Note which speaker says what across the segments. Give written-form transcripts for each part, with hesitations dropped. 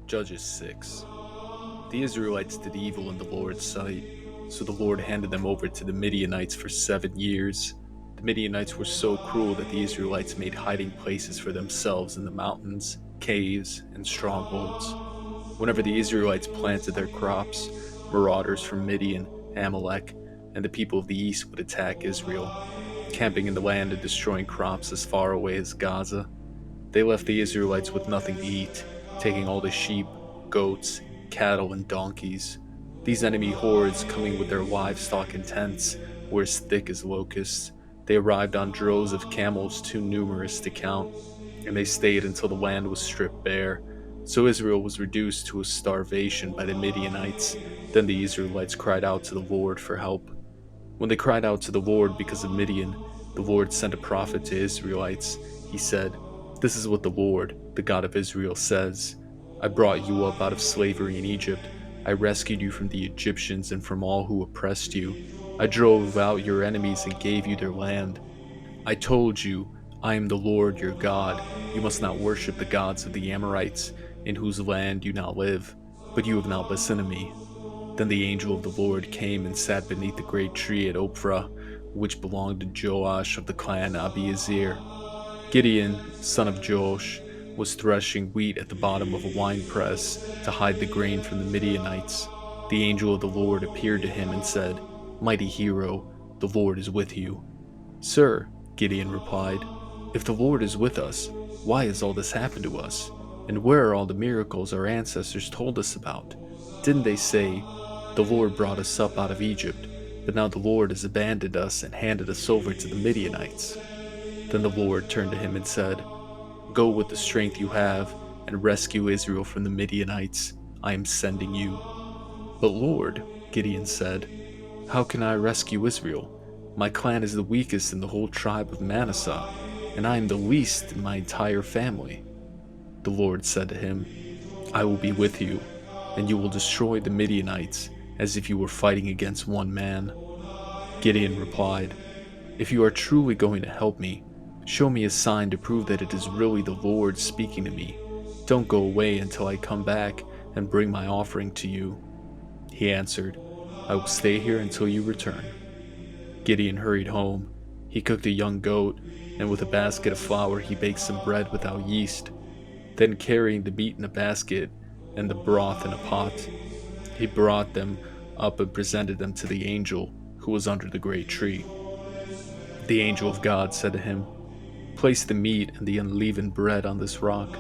Speaker 1: Judges 6. The Israelites did evil in the Lord's sight, so the Lord handed them over to the Midianites for 7 years. The Midianites were so cruel that the Israelites made hiding places for themselves in the mountains, caves, and strongholds. Whenever the Israelites planted their crops, marauders from Midian, Amalek, and the people of the east would attack Israel, camping in the land and destroying crops as far away as Gaza. They left the Israelites with nothing to eat, taking all the sheep, goats, cattle, and donkeys. These enemy hordes, coming with their livestock and tents, were as thick as locusts. They arrived on droves of camels too numerous to count, and they stayed until the land was stripped bare. So Israel was reduced to a starvation by the Midianites. Then the Israelites cried out to the Lord for help. When they cried out to the Lord because of Midian, the Lord sent a prophet to Israelites. He said, "This is what the Lord, the God of Israel, says. I brought you up out of slavery in Egypt. I rescued you from the Egyptians and from all who oppressed you. I drove out your enemies and gave you their land. I told you, I am the Lord your God. You must not worship the gods of the Amorites, in whose land you now live. But you have not listened to me." Then the angel of the Lord came and sat beneath the great tree at Ophrah, which belonged to Joash of the clan Abiezr. Gideon, son of Joash, was threshing wheat at the bottom of a winepress to hide the grain from the Midianites. The angel of the Lord appeared to him and said, "Mighty hero, the Lord is with you." "Sir," Gideon replied, "if the Lord is with us, why has all this happened to us? And where are all the miracles our ancestors told us about? Didn't they say, 'The Lord brought us up out of Egypt, but now the Lord has abandoned us and handed us over to the Midianites'?" Then the Lord turned to him and said, "Go with the strength you have and rescue Israel from the Midianites. I am sending you." "But Lord," Gideon said, "how can I rescue Israel? My clan is the weakest in the whole tribe of Manasseh, and I am the least in my entire family." The Lord said to him, "I will be with you, and you will destroy the Midianites as if you were fighting against one man." Gideon replied, "If you are truly going to help me, show me a sign to prove that it is really the Lord speaking to me. Don't go away until I come back and bring my offering to you." He answered, "I will stay here until you return." Gideon hurried home. He cooked a young goat, and with a basket of flour he baked some bread without yeast. Then, carrying the meat in a basket and the broth in a pot, he brought them up and presented them to the angel who was under the great tree. The angel of God said to him, "Place the meat and the unleavened bread on this rock,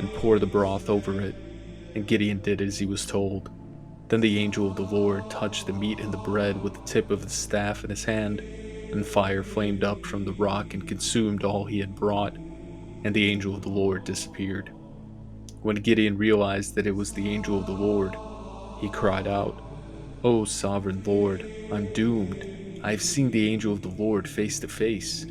Speaker 1: and pour the broth over it." And Gideon did as he was told. Then the angel of the Lord touched the meat and the bread with the tip of the staff in his hand, and fire flamed up from the rock and consumed all he had brought, and the angel of the Lord disappeared. When Gideon realized that it was the angel of the Lord, he cried out, "O sovereign Lord, I'm doomed. I have seen the angel of the Lord face to face."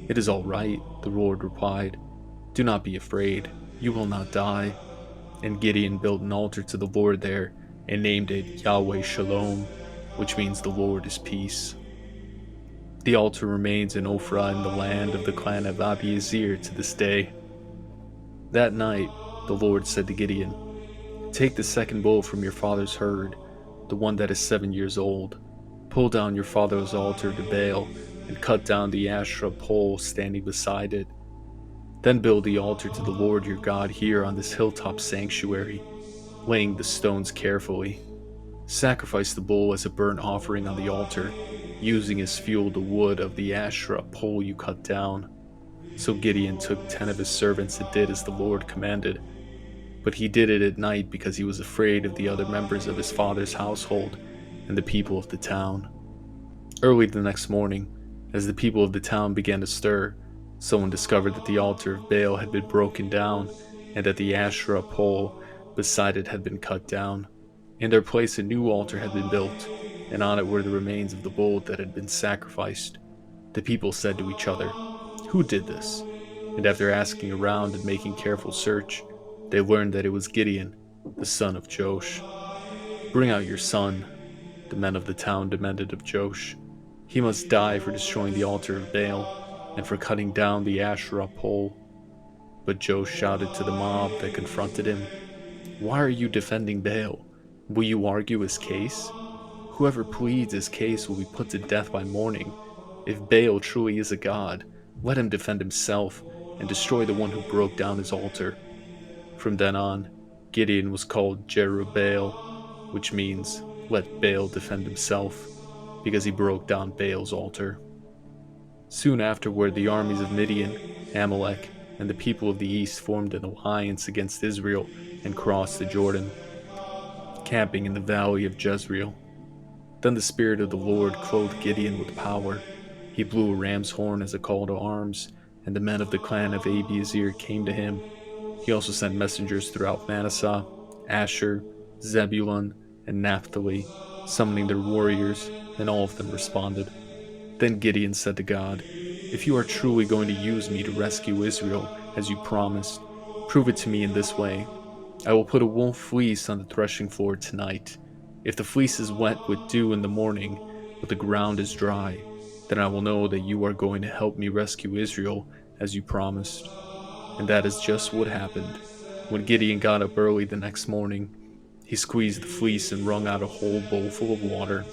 Speaker 1: "It is all right," the Lord replied. "Do not be afraid. You will not die." And Gideon built an altar to the Lord there and named it Yahweh Shalom, which means the Lord is peace. The altar remains in Ophrah in the land of the clan of Abiezr to this day. That night, the Lord said to Gideon, "Take the second bull from your father's herd, the one that is 7 years old. Pull down your father's altar to Baal and cut down the Asherah pole standing beside it. Then build the altar to the Lord your God here on this hilltop sanctuary, laying the stones carefully. Sacrifice the bull as a burnt offering on the altar, using as fuel the wood of the Asherah pole you cut down." So Gideon took 10 of his servants and did as the Lord commanded. But he did it at night because he was afraid of the other members of his father's household and the people of the town. Early the next morning, as the people of the town began to stir, someone discovered that the altar of Baal had been broken down and that the Asherah pole beside it had been cut down. In their place, a new altar had been built, and on it were the remains of the bull that had been sacrificed. The people said to each other, "Who did this?" And after asking around and making careful search, they learned that it was Gideon, the son of Joash. "Bring out your son," the men of the town demanded of Joash. "He must die for destroying the altar of Baal and for cutting down the Asherah pole." But Joash shouted to the mob that confronted him, Why are you defending Baal? Will you argue his case? Whoever pleads his case will be put to death by morning. If Baal truly is a god, let him defend himself and destroy the one who broke down his altar." From then on, Gideon was called Jerubbaal, which means "let Baal defend himself," because he broke down Baal's altar. Soon afterward, the armies of Midian, Amalek, and the people of the east formed an alliance against Israel and crossed the Jordan, camping in the valley of Jezreel. Then the Spirit of the Lord clothed Gideon with power. He blew a ram's horn as a call to arms, and the men of the clan of Abiezer came to him. He also sent messengers throughout Manasseh, Asher, Zebulun, and Naphtali, summoning their warriors, and all of them responded. Then Gideon said to God, "If you are truly going to use me to rescue Israel, as you promised, prove it to me in this way. I will put a wool fleece on the threshing floor tonight. If the fleece is wet with dew in the morning, but the ground is dry, then I will know that you are going to help me rescue Israel, as you promised." And that is just what happened. When Gideon got up early the next morning, he squeezed the fleece and wrung out a whole bowl full of water.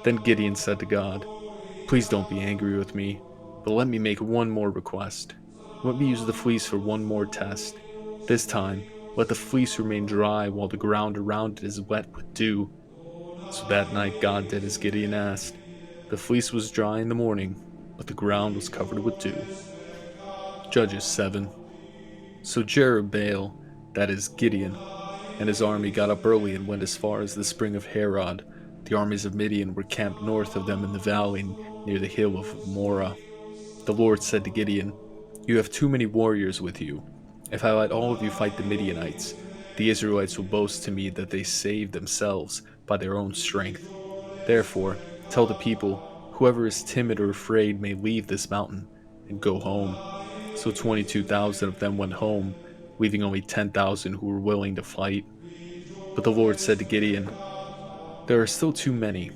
Speaker 1: Then Gideon said to God, "Please don't be angry with me, but let me make one more request. Let me use the fleece for one more test. This time, let the fleece remain dry while the ground around it is wet with dew." So that night God did as Gideon asked. The fleece was dry in the morning, but the ground was covered with dew. Judges 7. So Jerubbaal, that is Gideon, and his army got up early and went as far as the spring of Harod. The armies of Midian were camped north of them in the valley near the hill of Moreh. The Lord said to Gideon, "You have too many warriors with you. If I let all of you fight the Midianites, the Israelites will boast to me that they saved themselves by their own strength. Therefore, tell the people, whoever is timid or afraid may leave this mountain and go home." So 22,000 of them went home, leaving only 10,000 who were willing to fight. But the Lord said to Gideon, "There are still too many.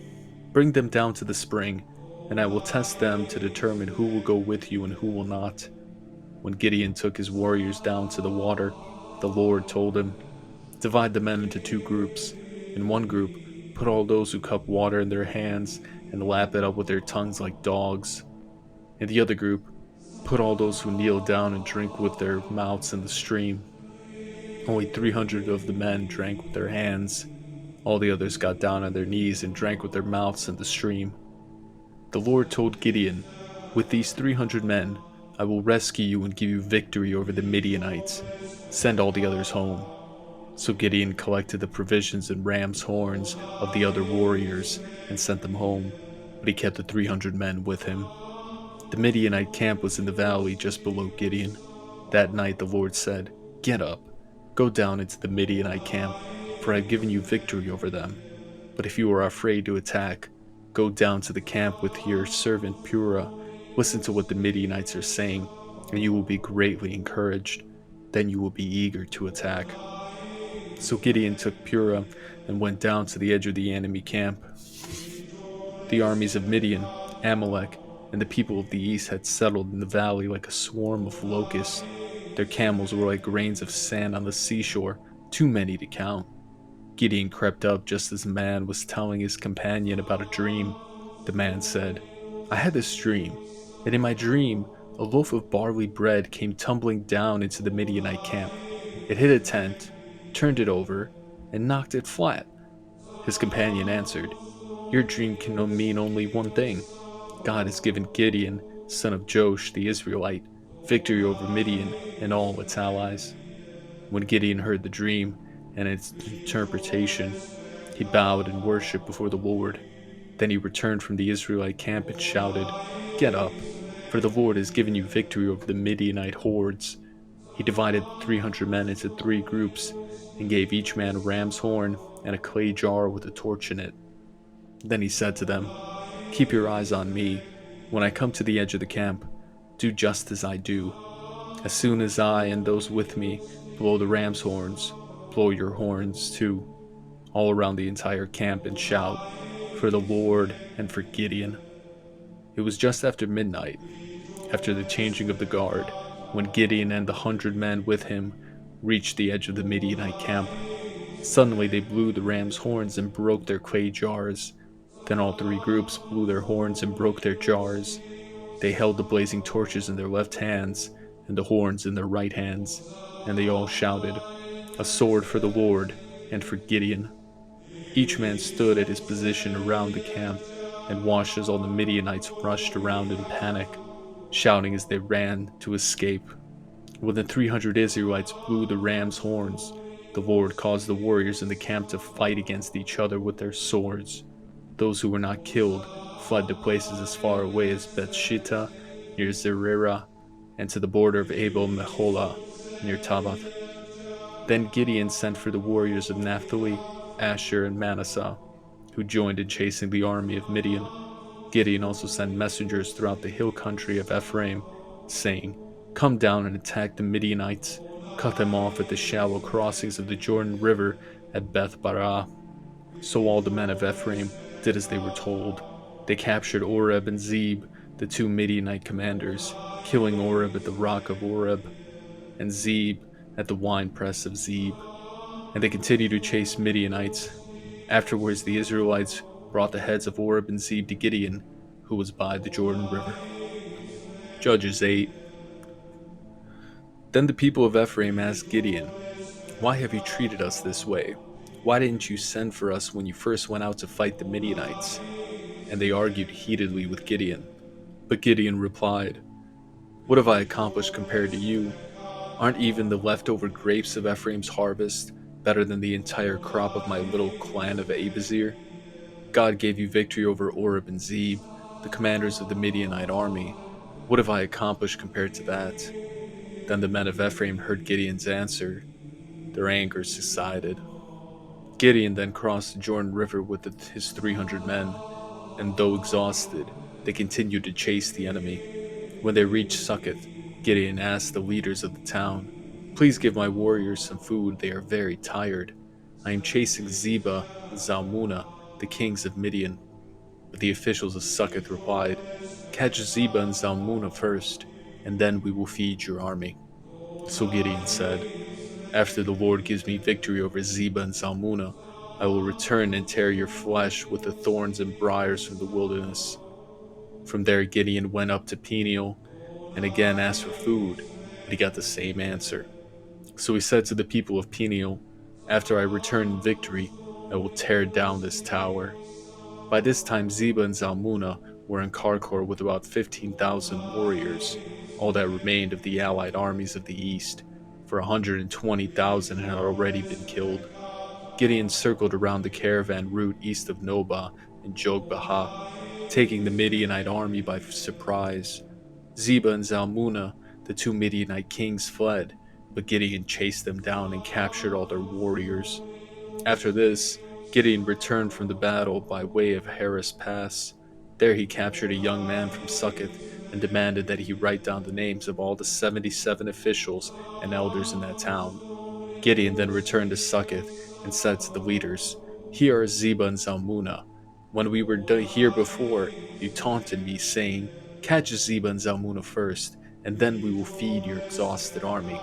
Speaker 1: Bring them down to the spring, and I will test them to determine who will go with you and who will not." When Gideon took his warriors down to the water, the Lord told him, "Divide the men into two groups. In one group, put all those who cup water in their hands and lap it up with their tongues like dogs. In the other group, put all those who kneel down and drink with their mouths in the stream." Only 300 of the men drank with their hands. All the others got down on their knees and drank with their mouths in the stream. The Lord told Gideon, "With these 300 men, I will rescue you and give you victory over the Midianites. Send all the others home." So Gideon collected the provisions and ram's horns of the other warriors and sent them home, but he kept the 300 men with him. The Midianite camp was in the valley just below Gideon. That night the Lord said, "Get up, go down into the Midianite camp, for I have given you victory over them. But if you are afraid to attack, go down to the camp with your servant Purah. Listen to what the Midianites are saying, and you will be greatly encouraged. Then you will be eager to attack." So Gideon took Purah and went down to the edge of the enemy camp. The armies of Midian, Amalek, and the people of the east had settled in the valley like a swarm of locusts. Their camels were like grains of sand on the seashore, too many to count. Gideon crept up just as the man was telling his companion about a dream. The man said, "I had this dream, and in my dream, a loaf of barley bread came tumbling down into the Midianite camp. It hit a tent, turned it over, and knocked it flat." His companion answered, "Your dream can mean only one thing. God has given Gideon, son of Joash the Israelite, victory over Midian and all its allies." When Gideon heard the dream and its interpretation, he bowed and worshipped before the Lord. Then he returned from the Israelite camp and shouted, "Get up, for the Lord has given you victory over the Midianite hordes." He divided the 300 men into three groups and gave each man a ram's horn and a clay jar with a torch in it. Then he said to them, "Keep your eyes on me. When I come to the edge of the camp, do just as I do. As soon as I and those with me blow the ram's horns, blow your horns too, all around the entire camp, and shout, 'For the Lord and for Gideon.'" It was just after midnight, after the changing of the guard, when Gideon and the 100 men with him reached the edge of the Midianite camp. Suddenly they blew the ram's horns and broke their clay jars. Then all three groups blew their horns and broke their jars. They held the blazing torches in their left hands and the horns in their right hands, and they all shouted, "A sword for the Lord and for Gideon." Each man stood at his position around the camp and watched as all the Midianites rushed around in panic, shouting as they ran to escape. When the 300 Israelites blew the ram's horns, the Lord caused the warriors in the camp to fight against each other with their swords. Those who were not killed fled to places as far away as Bethshitta near Zerera and to the border of Abel Meholah near Tabath. Then Gideon sent for the warriors of Naphtali, Asher, and Manasseh, who joined in chasing the army of Midian. Gideon also sent messengers throughout the hill country of Ephraim, saying, "Come down and attack the Midianites, cut them off at the shallow crossings of the Jordan River at Beth Barah." So all the men of Ephraim did as they were told. They captured Oreb and Zeb, the two Midianite commanders, killing Oreb at the rock of Oreb and Zeb at the winepress of Zeb. And they continued to chase Midianites. Afterwards, the Israelites brought the heads of Oreb and Zeb to Gideon, who was by the Jordan River. Judges 8. Then the people of Ephraim asked Gideon, "Why have you treated us this way? Why didn't you send for us when you first went out to fight the Midianites?" And they argued heatedly with Gideon. But Gideon replied, "What have I accomplished compared to you? Aren't even the leftover grapes of Ephraim's harvest better than the entire crop of my little clan of Abazir? God gave you victory over Oreb and Zeb, the commanders of the Midianite army. What have I accomplished compared to that?" Then the men of Ephraim heard Gideon's answer. Their anger subsided. Gideon then crossed the Jordan River with his 300 men, and though exhausted, they continued to chase the enemy. When they reached Succoth, Gideon asked the leaders of the town, "Please give my warriors some food, they are very tired. I am chasing Zebah and Zalmunna, the kings of Midian." But the officials of Succoth replied, "Catch Zebah and Zalmunna first, and then we will feed your army." So Gideon said, "After the Lord gives me victory over Zebah and Zalmunna, I will return and tear your flesh with the thorns and briars from the wilderness." From there Gideon went up to Peniel and again asked for food, but he got the same answer. So he said to the people of Peniel, "After I return in victory, I will tear down this tower." By this time Zebah and Zalmunna were in Karkor with about 15,000 warriors, all that remained of the allied armies of the east, for 120,000 had already been killed. Gideon circled around the caravan route east of Nobah and Jogbehah, taking the Midianite army by surprise. Zebah and Zalmunna, the two Midianite kings, fled, but Gideon chased them down and captured all their warriors. After this, Gideon returned from the battle by way of Harris Pass. There he captured a young man from Succoth and demanded that he write down the names of all the 77 officials and elders in that town. Gideon then returned to Succoth and said to the leaders, "Here are Zebah and Zalmunna. When we were here before, you taunted me, saying, 'Catch Zebah and Zalmunna first, and then we will feed your exhausted army.'"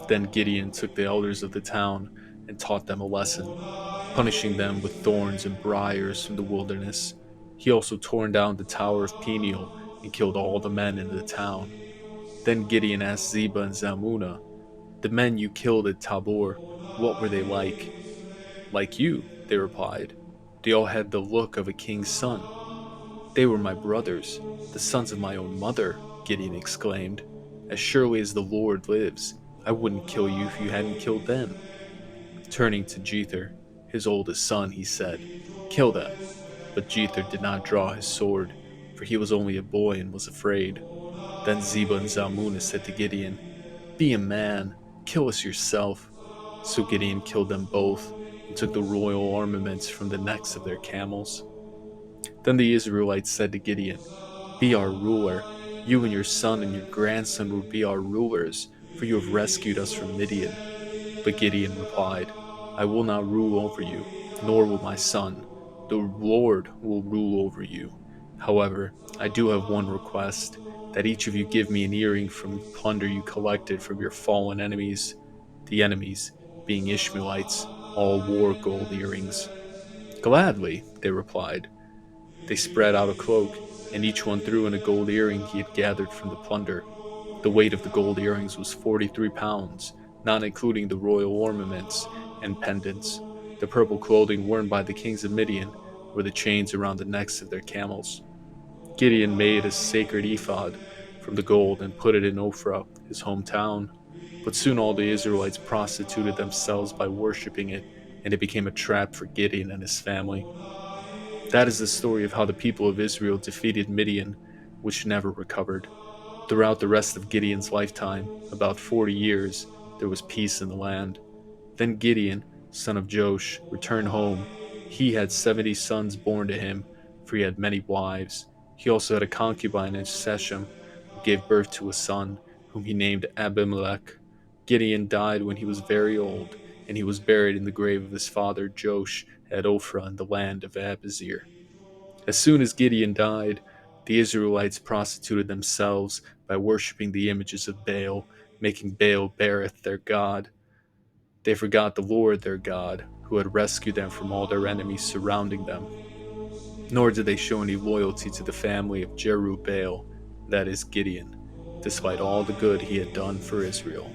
Speaker 1: Then Gideon took the elders of the town and taught them a lesson, punishing them with thorns and briars from the wilderness. He also tore down the tower of Peniel and killed all the men in the town. Then Gideon asked Zebah and Zalmunna, "The men you killed at Tabor, what were they like?" "Like you," they replied. "They all had the look of a king's son." "They were my brothers, the sons of my own mother," Gideon exclaimed. "As surely as the Lord lives, I wouldn't kill you if you hadn't killed them." Turning to Jether, his oldest son, he said, "Kill them." But Jether did not draw his sword, for he was only a boy and was afraid. Then Zebah and Zalmunna said to Gideon, "Be a man, kill us yourself." So Gideon killed them both and took the royal ornaments from the necks of their camels. Then the Israelites said to Gideon, "Be our ruler. You and your son and your grandson will be our rulers, for you have rescued us from Midian." But Gideon replied, "I will not rule over you, nor will my son. The Lord will rule over you. However, I do have one request, that each of you give me an earring from the plunder you collected from your fallen enemies." The enemies, being Ishmaelites, all wore gold earrings. Gladly, they replied. They spread out a cloak, and each one threw in a gold earring he had gathered from the plunder. The weight of the gold earrings was 43 pounds, not including the royal ornaments and pendants, the purple clothing worn by the kings of Midian, or the chains around the necks of their camels. Gideon made a sacred ephod from the gold and put it in Ophrah, his hometown. But soon all the Israelites prostituted themselves by worshipping it, and it became a trap for Gideon and his family. That is the story of how the people of Israel defeated Midian, which never recovered. Throughout the rest of Gideon's lifetime, about 40 years, there was peace in the land. Then Gideon, son of Joash, returned home. He had 70 sons born to him, for he had many wives. He also had a concubine in Shechem, who gave birth to a son, whom he named Abimelech. Gideon died when he was very old, and he was buried in the grave of his father Joash at Ophrah in the land of Abiezer. As soon as Gideon died, the Israelites prostituted themselves by worshipping the images of Baal, making Baal Berith their god. They forgot the Lord their God, who had rescued them from all their enemies surrounding them. Nor did they show any loyalty to the family of Jerubbaal, that is Gideon, despite all the good he had done for Israel.